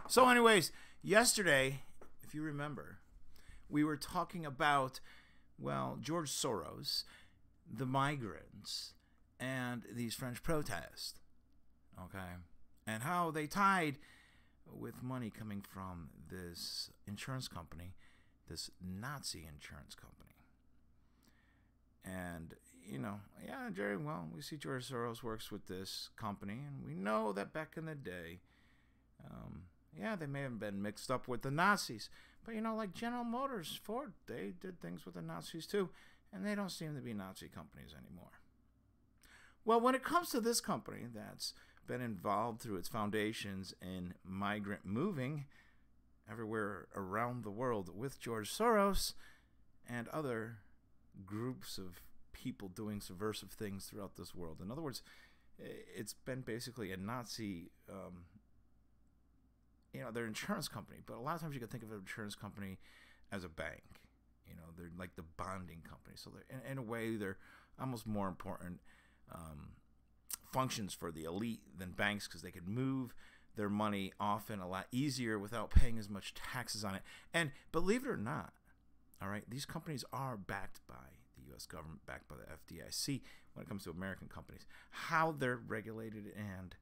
So anyways, yesterday, if you remember, we were talking about, well, George Soros, the migrants, and these French protests, okay? And how they tied with money coming from this insurance company, this Nazi insurance company. And, you know, yeah, Jerry, well, we see George Soros works with this company, and we know that back in the day, yeah, they may have been mixed up with the Nazis. But, you know, like General Motors, Ford, they did things with the Nazis too, and they don't seem to be Nazi companies anymore. Well, when it comes to this company that's been involved through its foundations in migrant moving everywhere around the world with George Soros and other groups of people doing subversive things throughout this world. In other words, it's been basically a Nazi, their insurance company. But a lot of times you can think of an insurance company as a bank. You know, they're like the bonding company. So they're, in a way, they're almost more important functions for the elite than banks, because they could move their money often a lot easier without paying as much taxes on it. And believe it or not, all right, these companies are backed by the U.S. government, backed by the FDIC when it comes to American companies. How they're regulated and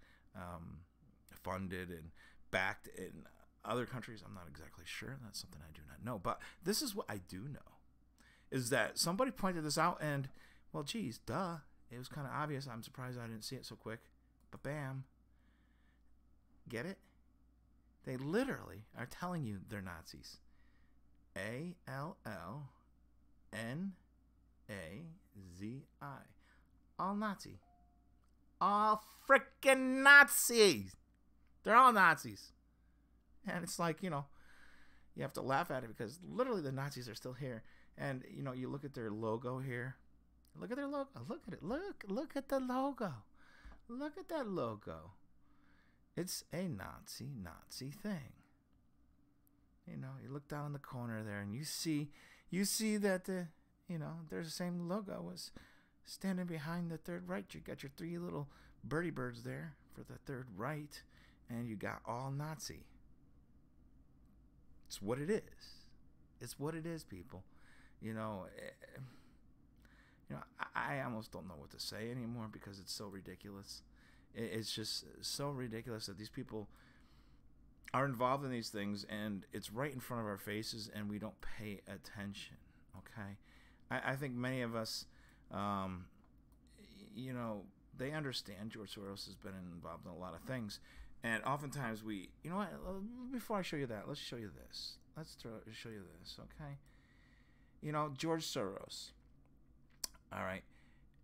funded and backed in other countries, I'm not exactly sure. That's something I do not know. But this is what I do know, is that somebody pointed this out, and, well, geez, duh. It was kind of obvious. I'm surprised I didn't see it so quick. But bam. Get it? They literally are telling you they're Nazis. A-L-L-N-A-Z-I. All Nazi. All freaking Nazis. They're all Nazis. And it's like, you have to laugh at it because literally the Nazis are still here. And, you look at their logo here. Look at their logo. Look at it. Look at the logo. Look at that logo. It's a Nazi thing. You look down in the corner there and you see that there's the same logo as standing behind the third right. You got your three little birdie birds there for the third right, and you got all Nazi. It's what it is. It's what it is, people. I almost don't know what to say anymore because it's so ridiculous. It's just so ridiculous that these people are involved in these things, and it's right in front of our faces, and we don't pay attention, okay? I think many of us, they understand George Soros has been involved in a lot of things, and oftentimes we, before I show you that, let's show you this. Let's show you this, okay? George Soros. All right.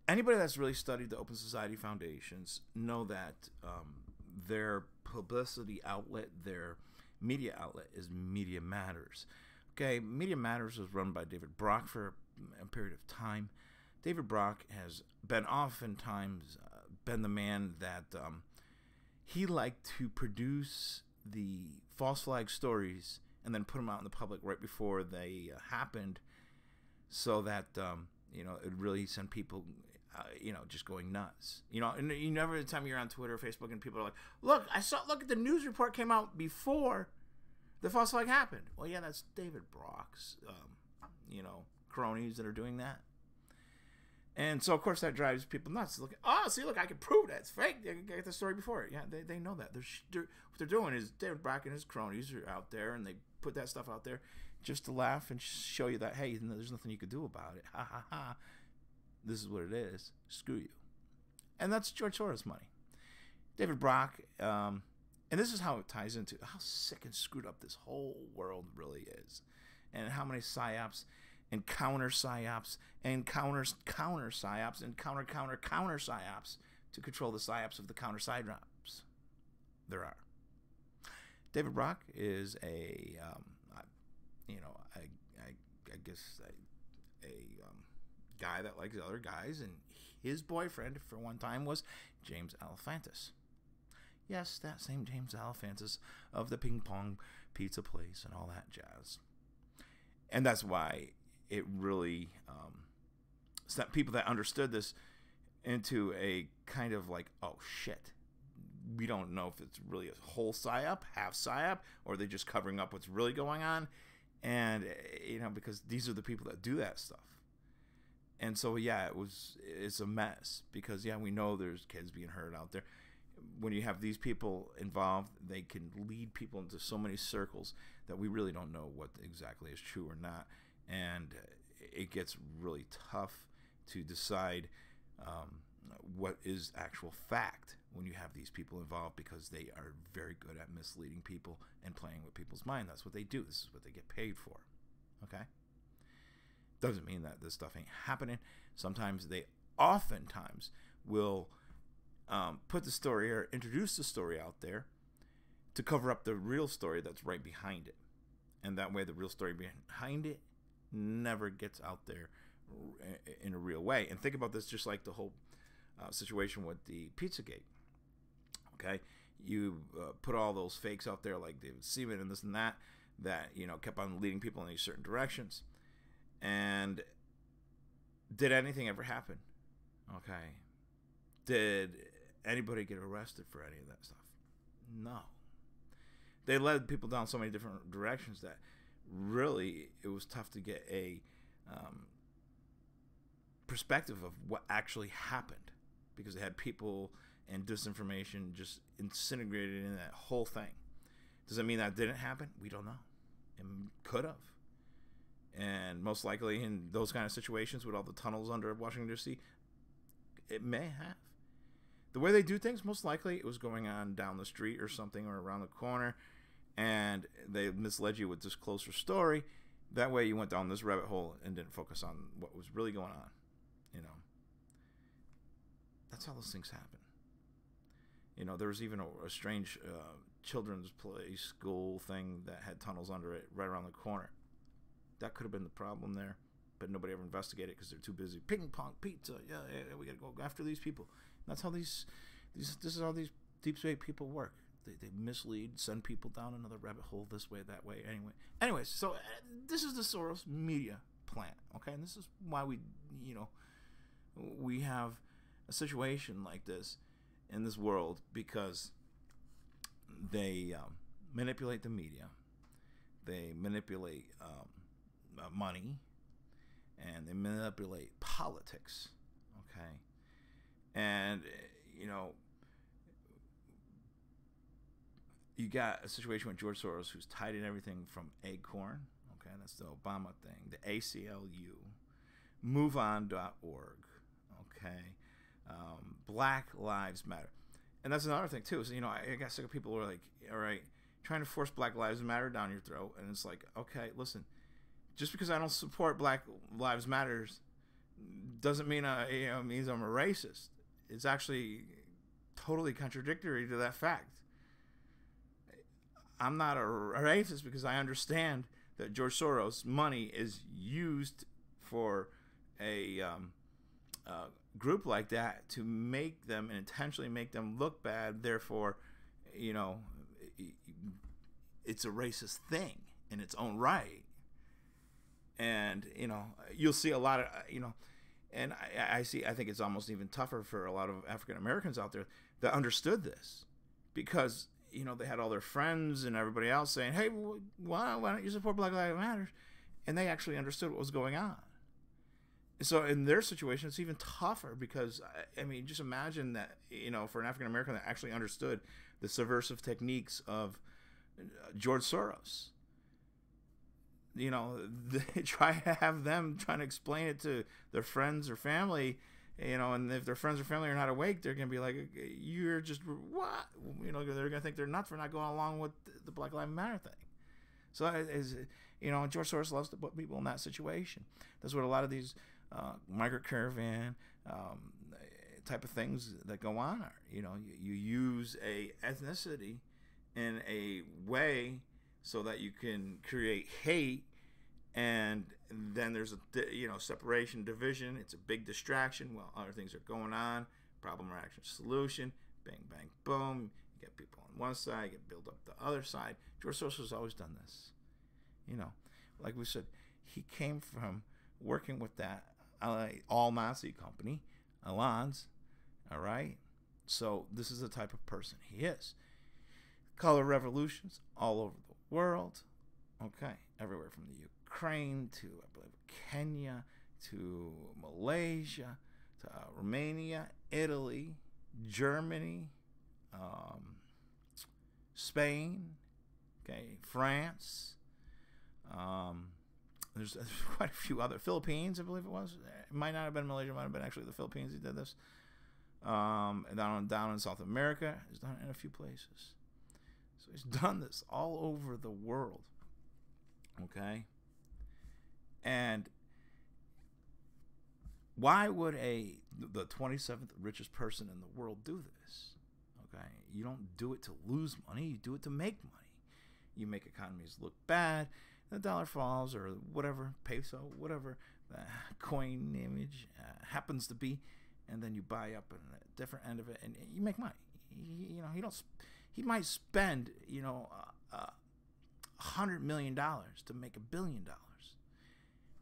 Anybody that's really studied the Open Society Foundations know that their publicity outlet, their media outlet is Media Matters. Okay, Media Matters was run by David Brock for a period of time. David Brock has been oftentimes been the man that he liked to produce the false flag stories and then put them out in the public right before they happened, so that it would really send people, just going nuts. And you never, every time you're on Twitter or Facebook and people are like, look at the news report came out before the false flag happened. Well, yeah, that's David Brock's, cronies that are doing that. And so, of course, that drives people nuts. Look, I can prove that it's fake. They get the story before it. Yeah, they know that. What they're doing is David Brock and his cronies are out there, and they put that stuff out there just to laugh and show you that, hey, there's nothing you can do about it. Ha, ha, ha. This is what it is. Screw you. And that's George Soros' money. David Brock, and this is how it ties into how sick and screwed up this whole world really is, and how many psyops and counter psyops and counter psyops and counter psyops to control the psyops of the counter psyops there are. David Brock is a guy that likes other guys, and his boyfriend for one time was James Alefantis. Yes, that same James Alefantis of the ping pong pizza place and all that jazz. And that's why it really sent people that understood this into a kind of like, oh shit, we don't know if it's really a whole psyop, half psyop, or they're just covering up what's really going on. And, because these are the people that do that stuff. And so, yeah, it's a mess because, yeah, we know there's kids being hurt out there. When you have these people involved, they can lead people into so many circles that we really don't know what exactly is true or not. And it gets really tough to decide what is actual fact when you have these people involved, because they are very good at misleading people and playing with people's mind. That's what they do. This is what they get paid for. Okay? Doesn't mean that this stuff ain't happening. Sometimes they oftentimes will put the story or introduce the story out there to cover up the real story that's right behind it. And that way the real story behind it never gets out there in a real way. And think about this just like the whole situation with the Pizzagate. Okay? You put all those fakes out there like David Seaman and this and that kept on leading people in these certain directions. And did anything ever happen? Okay. Did anybody get arrested for any of that stuff? No. They led people down so many different directions that really it was tough to get a perspective of what actually happened, because they had people and disinformation just incinerated in that whole thing. Does it mean that didn't happen? We don't know. It could have. And most likely in those kind of situations with all the tunnels under Washington, D.C., it may have. The way they do things, most likely it was going on down the street or something, or around the corner, and they misled you with this closer story. That way you went down this rabbit hole and didn't focus on what was really going on. That's how those things happen. There was even a strange children's play school thing that had tunnels under it right around the corner. That could have been the problem there, but nobody ever investigated because they're too busy. Ping pong pizza, yeah, we got to go after these people. And that's how this is how these deep state people work. They mislead, send people down another rabbit hole this way, that way. Anyways, so this is the Soros media plant, okay? And this is why we have a situation like this in this world, because they manipulate the media, they manipulate money, and they manipulate politics, okay? And you got a situation with George Soros, who's tied in everything from Acorn, okay, that's the Obama thing, the ACLU, MoveOn.org, okay, Black Lives Matter. And that's another thing too. So, I got sick of people who are like, all right, trying to force Black Lives Matter down your throat. And it's like, okay, listen, just because I don't support Black Lives Matters doesn't mean means I'm a racist. It's actually totally contradictory to that fact. I'm not a racist because I understand that George Soros' money is used for a group like that to make them and intentionally make them look bad. Therefore, it's a racist thing in its own right. And you'll see a lot of and I think it's almost even tougher for a lot of African Americans out there that understood this, because they had all their friends and everybody else saying, hey, why don't you support Black Lives Matter? And they actually understood what was going on. So in their situation, it's even tougher, because just imagine that for an African American that actually understood the subversive techniques of George Soros, they try to have them trying to explain it to their friends or family, and if their friends or family are not awake, they're gonna be like, you're just what? They're gonna think they're nuts for not going along with the Black Lives Matter thing. So George Soros loves to put people in that situation. That's what a lot of these migrant caravan type of things that go on are. You use a ethnicity in a way so that you can create hate, and then there's a separation, division. It's a big distraction while other things are going on. Problem, reaction, solution. Bang, bang, boom. You get people on one side, you build up the other side. George Soros has always done this. Like we said, he came from working with that all Nazi company, Allianz, all right? So this is the type of person he is. Color revolutions all over the world. Okay, everywhere from the Ukraine to, I believe, Kenya to Malaysia to Romania, Italy, Germany, Spain, okay, France. There's quite a few other, Philippines, I believe it was. It might not have been Malaysia, it might have been actually the Philippines. He did this. Down in South America, he's done it in a few places. So he's done this all over the world. Okay, and why would the 27th richest person in the world do this? Okay, you don't do it to lose money, you do it to make money. You make economies look bad, the dollar falls, or whatever, peso, whatever the coin image happens to be, and then you buy up on a different end of it, and you make money. He might spend, $100 million to make $1 billion.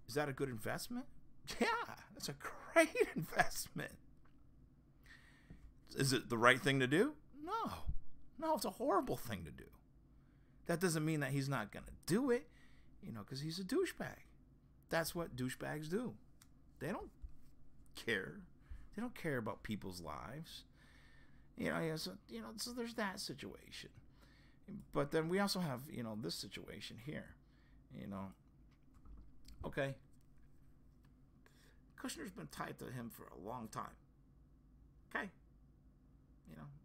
Is that a good investment? Yeah, that's a great investment. Is it the right thing to do? No, it's a horrible thing to do. That doesn't mean that he's not going to do it, because he's a douchebag. That's what douchebags do. They don't care. They don't care about people's lives. So there's that situation. But then we also have, this situation here. Okay. Kushner's been tied to him for a long time. Okay.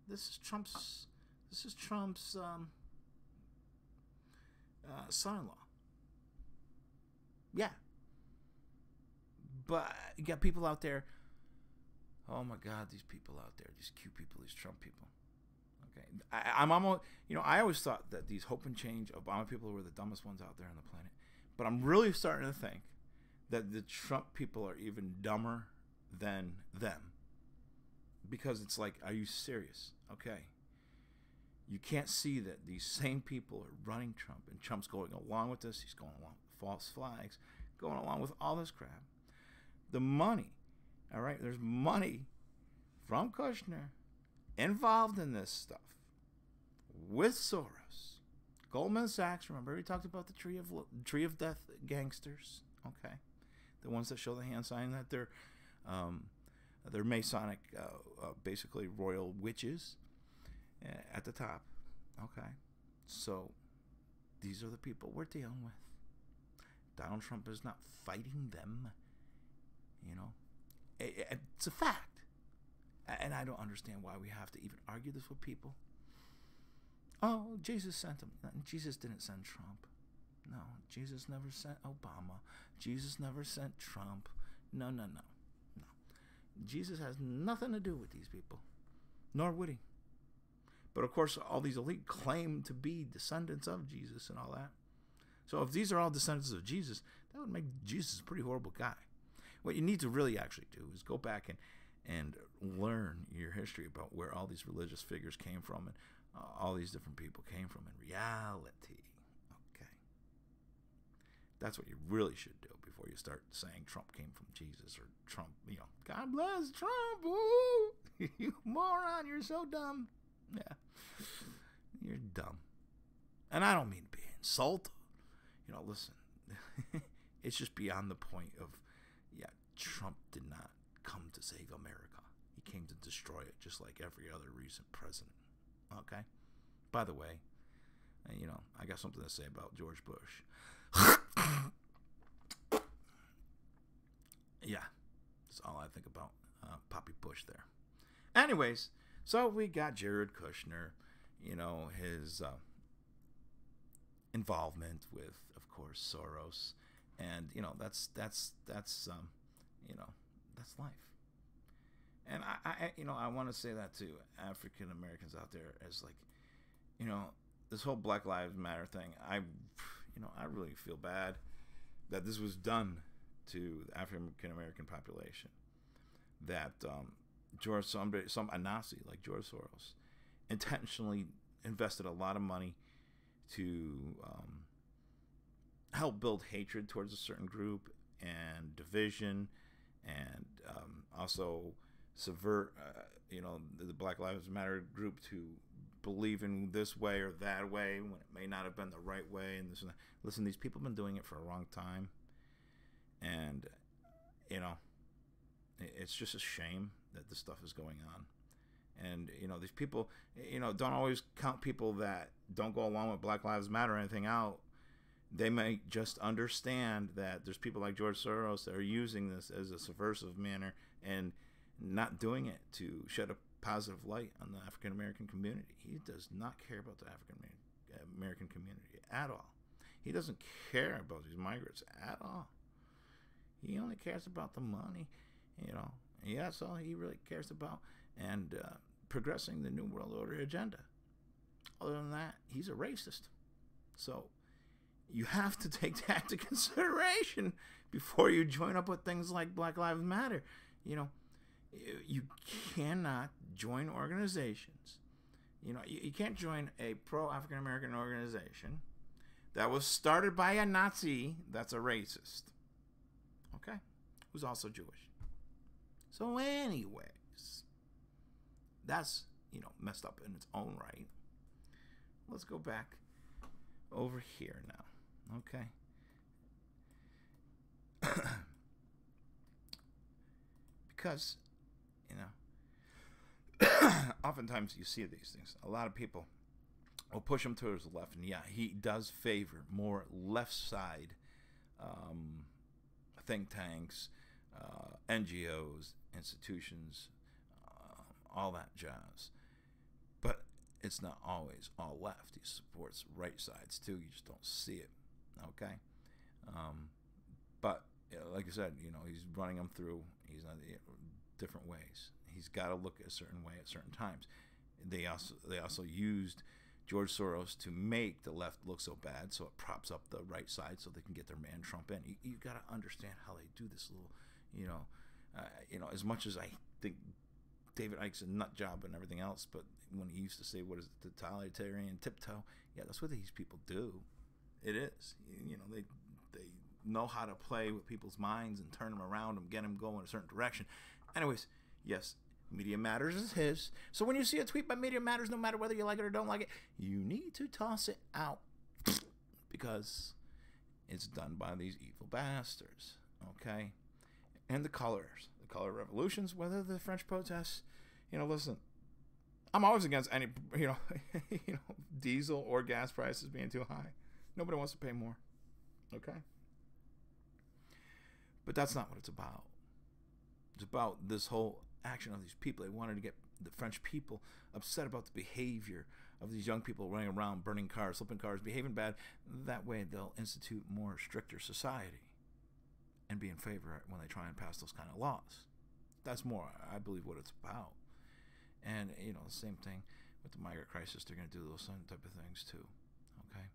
This is Trump's son-in-law. Yeah. But you got people out there. Oh my God, these people out there, these cute people, these Trump people. Okay, I'm almost, I always thought that these hope and change Obama people were the dumbest ones out there on the planet. But I'm really starting to think that the Trump people are even dumber than them. Because it's like, are you serious? Okay. You can't see that these same people are running Trump, and Trump's going along with this. He's going along with false flags, going along with all this crap. The money, all right, there's money from Kushner involved in this stuff with Soros. Goldman Sachs, remember we talked about the tree of death gangsters, okay? The ones that show the hand sign that they're Masonic, basically royal witches at the top, okay? So these are the people we're dealing with. Donald Trump is not fighting them, It's a fact. And I don't understand why we have to even argue this with people. Oh, Jesus sent him. Jesus didn't send Trump. No, Jesus never sent Obama. Jesus never sent Trump. No. Jesus has nothing to do with these people. Nor would he. But of course, all these elite claim to be descendants of Jesus and all that. So if these are all descendants of Jesus, that would make Jesus a pretty horrible guy. What you need to really actually do is go back and learn your history about where all these religious figures came from and all these different people came from in reality. Okay. That's what you really should do before you start saying Trump came from Jesus or Trump, God bless Trump. Ooh, you moron, you're so dumb. Yeah. You're dumb. And I don't mean to be insulting. Listen, it's just beyond the point of, Trump did not come to save America. He came to destroy it, just like every other recent president. Okay? By the way, I got something to say about George Bush. Yeah, that's all I think about Poppy Bush there. Anyways, so we got Jared Kushner, his involvement with, of course, Soros, and that's life. And I want to say that to African Americans out there, as like, this whole Black Lives Matter thing. I really feel bad that this was done to the African American population. That a Nazi like George Soros intentionally invested a lot of money to help build hatred towards a certain group and division, and also subvert, the Black Lives Matter group to believe in this way or that way when it may not have been the right way. And this and that. Listen, these people have been doing it for a long time, and it's just a shame that this stuff is going on. And these people, don't always count people that don't go along with Black Lives Matter or anything out. They may just understand that there's people like George Soros that are using this as a subversive manner and not doing it to shed a positive light on the African American community. He does not care about the African American community at all. He doesn't care about these migrants at all. He only cares about the money, Yeah, that's all he really cares about, and progressing the New World Order agenda. Other than that, he's a racist. So you have to take that into consideration before you join up with things like Black Lives Matter. You cannot join organizations. You can't join a pro-African American organization that was started by a Nazi that's a racist. Okay? Who's also Jewish. So anyways, that's, messed up in its own right. Let's go back over here now. Okay? Because, oftentimes you see these things. A lot of people will push him towards the left. And yeah, he does favor more left side think tanks, NGOs, institutions, all that jazz. But it's not always all left. He supports right sides too. You just don't see it. Okay? But like I said, he's running them through. He's on different ways. He's got to look a certain way at certain times. They also used George Soros to make the left look so bad, so it props up the right side so they can get their man Trump in. You got to understand how they do this little, as much as I think David Icke's a nut job and everything else, but when he used to say, what is it, totalitarian tiptoe? Yeah, that's what these people do. It is. They know how to play with people's minds and turn them around and get them going a certain direction. Anyways, yes, Media Matters is his. So when you see a tweet by Media Matters, no matter whether you like it or don't like it, you need to toss it out because it's done by these evil bastards. Okay? And the color revolutions, whether the French protests, listen, I'm always against any, diesel or gas prices being too high. Nobody wants to pay more. Okay? But that's not what it's about. It's about this whole action of these people. They wanted to get the French people upset about the behavior of these young people running around, burning cars, flipping cars, behaving bad. That way they'll institute more stricter society and be in favor when they try and pass those kind of laws. That's more, I believe, what it's about. And, the same thing with the migrant crisis. They're going to do those same type of things too. Okay?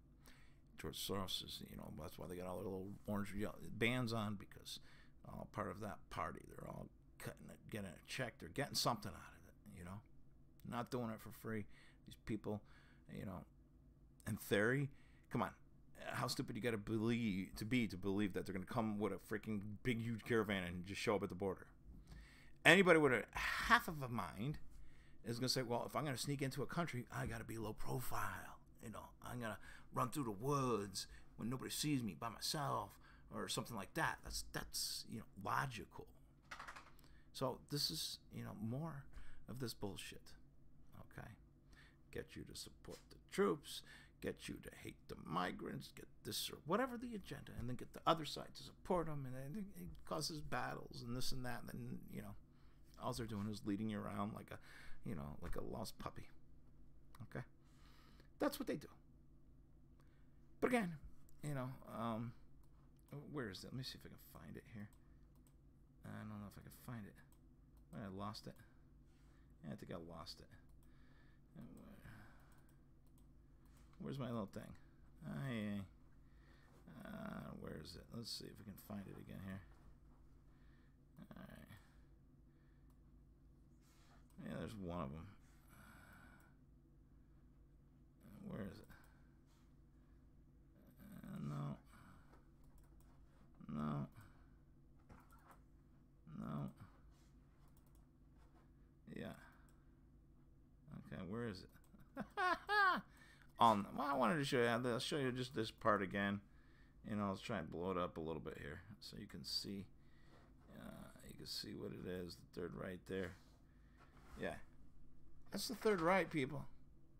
George Soros is, that's why they got all their little orange bands on, because all part of that party. They're all getting a check. They're getting something out of it, Not doing it for free. These people, in theory, come on. How stupid you got to believe that they're going to come with a freaking big, huge caravan and just show up at the border. Anybody with a half of a mind is going to say, well, if I'm going to sneak into a country, I got to be low profile. I'm going to run through the woods when nobody sees me by myself or something like that. That's logical. So this is, more of this bullshit. Okay? Get you to support the troops, get you to hate the migrants, get this or whatever the agenda, and then get the other side to support them, and then it causes battles and this and that, and then, all they're doing is leading you around like a lost puppy. Okay? That's what they do. But again, where is it? Let me see if I can find it here. I don't know if I can find it. I lost it. Yeah, I think I lost it. Where's my little thing? Where is it? Let's see if we can find it again here. Alright. Yeah, there's one of them. Where is it? No. No. Well, I wanted to show you. I'll show you just this part again. You know, let's try and blow it up a little bit here so you can see. You can see what it is. The third right there. Yeah, that's the Third Reich, people.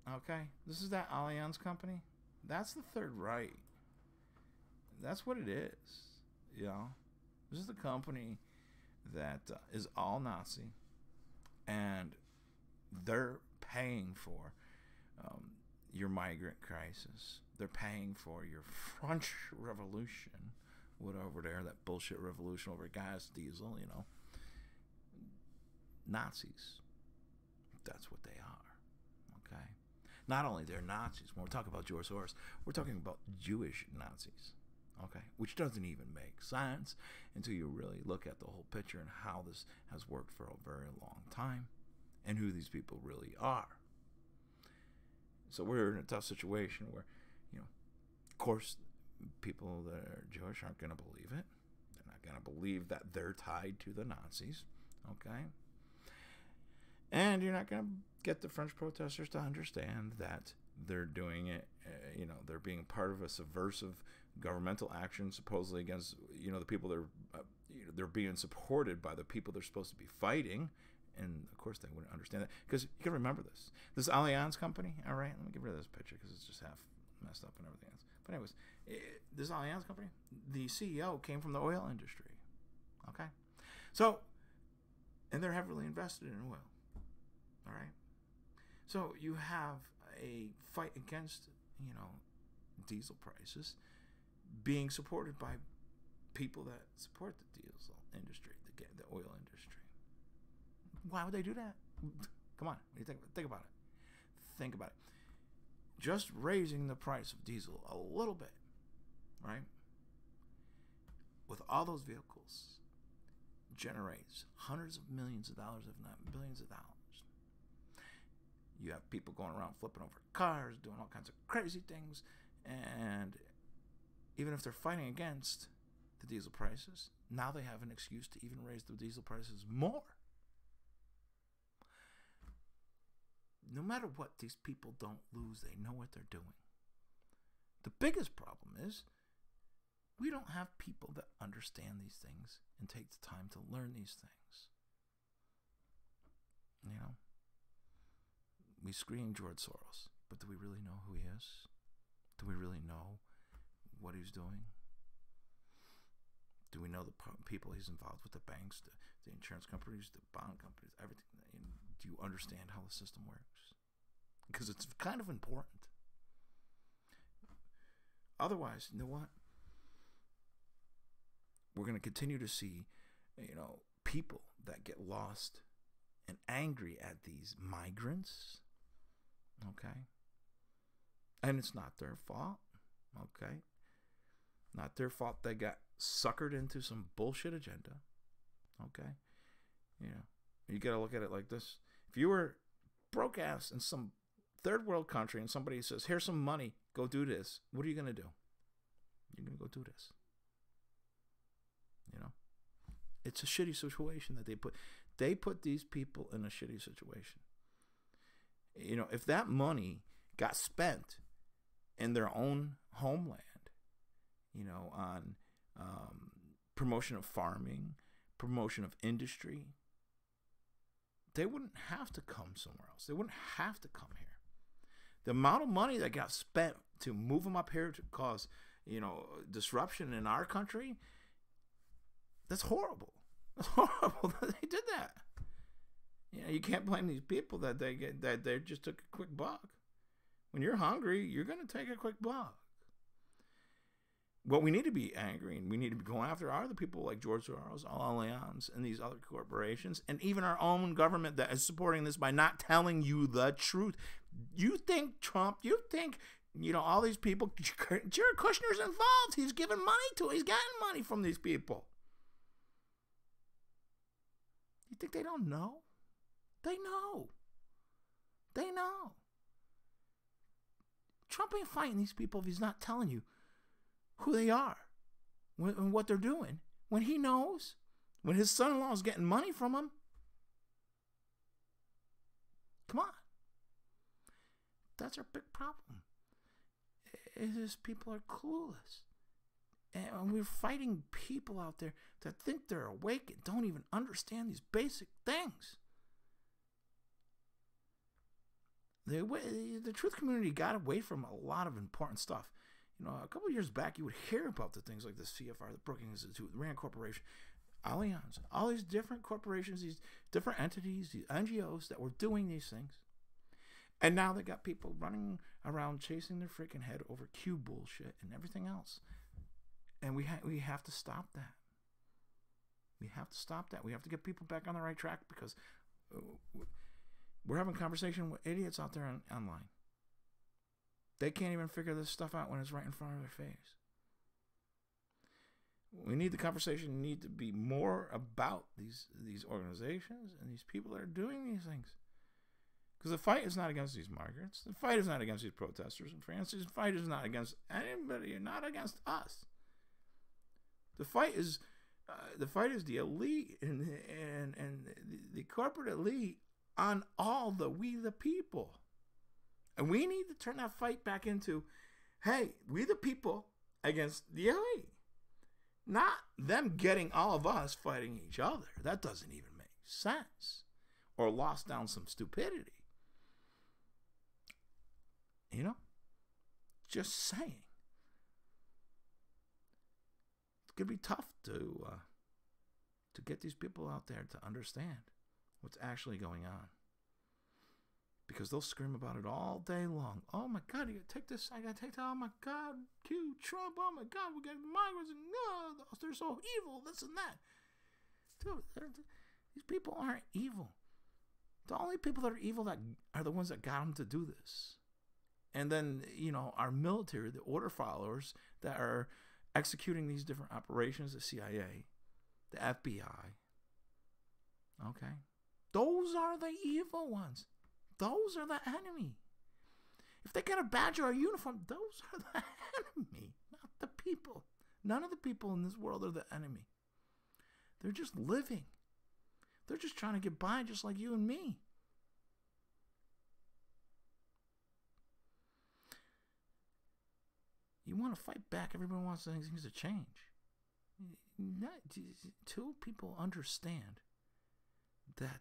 Okay, this is that Allianz company. That's the Third Reich. That's what it is. You know, this is the company that is all Nazi, and they're paying for your migrant crisis. They're paying for your French Revolution, whatever there, that bullshit revolution over gas, diesel, you know. Nazis. That's what they are. Okay? Not only they're Nazis, when we're talking about George Soros, we're talking about Jewish Nazis. Okay? Which doesn't even make sense until you really look at the whole picture and how this has worked for a very long time and who these people really are. So we're in a tough situation where, you know, of course, people that are Jewish aren't going to believe it. They're not going to believe that they're tied to the Nazis. Okay? And you're not going to get the French protesters to understand that they're doing it, you know, they're being part of a subversive governmental action supposedly against, you know, the people that are, you know, they're being supported by the people they're supposed to be fighting. And, of course, they wouldn't understand that. Because you can remember this. This Allianz company, all right? Let me get rid of this picture because it's just half messed up and everything else. But anyways, this Allianz company, the CEO came from the oil industry. Okay? So, and they're heavily invested in oil. All right? So, you have a fight against, you know, diesel prices being supported by people that support the diesel industry, the oil industry. Why would they do that? Come on, what do you think? Think about it. Think about it. Just raising the price of diesel a little bit, right? With all those vehicles, generates hundreds of millions of dollars, if not billions of dollars. You have people going around flipping over cars, doing all kinds of crazy things, and even if they're fighting against the diesel prices, now they have an excuse to even raise the diesel prices more. No matter what, these people don't lose. They know what they're doing. The biggest problem is we don't have people that understand these things and take the time to learn these things. You know? We scream George Soros, but do we really know who he is? Do we really know what he's doing? Do we know the people he's involved with, the banks, the insurance companies, the bond companies, everything? Do you understand how the system works? Because it's kind of important. Otherwise, you know what? We're going to continue to see, you know, people that get lost and angry at these migrants. Okay? And it's not their fault. Okay? Not their fault they got suckered into some bullshit agenda. Okay? Yeah. You got to look at it like this. If you were broke ass in some third world country and somebody says, here's some money, go do this, what are you going to do? You're going to go do this. You know? It's a shitty situation that they put these people in a shitty situation. You know, if that money got spent in their own homeland, you know, on promotion of farming, promotion of industry, they wouldn't have to come somewhere else. They wouldn't have to come here. The amount of money that got spent to move them up here to cause, you know, disruption in our country, that's horrible. That's horrible that they did that. You know, you can't blame these people that they just took a quick buck. When you're hungry, you're going to take a quick buck. What we need to be angry and we need to be going after are the people like George Soros, Allianz, and these other corporations, and even our own government that is supporting this by not telling you the truth. You think Trump, you think, you know, all these people, Jared Kushner's involved. He's giving money to it. He's getting money from these people. You think they don't know? They know. They know. Trump ain't fighting these people if he's not telling you who they are and what they're doing. When he knows, when his son-in-law is getting money from him, come on. That's our big problem. It is people are clueless. And we're fighting people out there that think they're awake and don't even understand these basic things. The truth community got away from a lot of important stuff. You know, a couple of years back, you would hear about the things like the CFR, the Brookings Institute, the Rand Corporation, Allianz, all these different corporations, these different entities, these NGOs that were doing these things. And now they got people running around chasing their freaking head over Q bullshit and everything else. And we have to stop that. We have to stop that. We have to get people back on the right track, because we're having a conversation with idiots out there online. They can't even figure this stuff out when it's right in front of their face. We need the conversation need to be more about these organizations and these people that are doing these things. Because the fight is not against these migrants. The fight is not against these protesters in France. The fight is not against anybody, not against us. The fight is the elite and the corporate elite on all we the people. And we need to turn that fight back into, hey, we the people against the elite. Not them getting all of us fighting each other. That doesn't even make sense. Or lost down some stupidity. You know? Just saying. It's going to be tough to get these people out there to understand what's actually going on. Because they'll scream about it all day long. Oh my God, you gotta take this, I gotta take that. Oh my God, Q, Trump, oh my God, we got migrants, and they're so evil, this and that. Dude, these people aren't evil. The only people that are evil that are the ones that got them to do this. And then, you know, our military, the order followers that are executing these different operations, the CIA, the FBI. Okay? Those are the evil ones. Those are the enemy. If they get a badge or a uniform, those are the enemy, not the people. None of the people in this world are the enemy. They're just living. They're just trying to get by just like you and me. You want to fight back. Everyone wants things to change. Till people understand that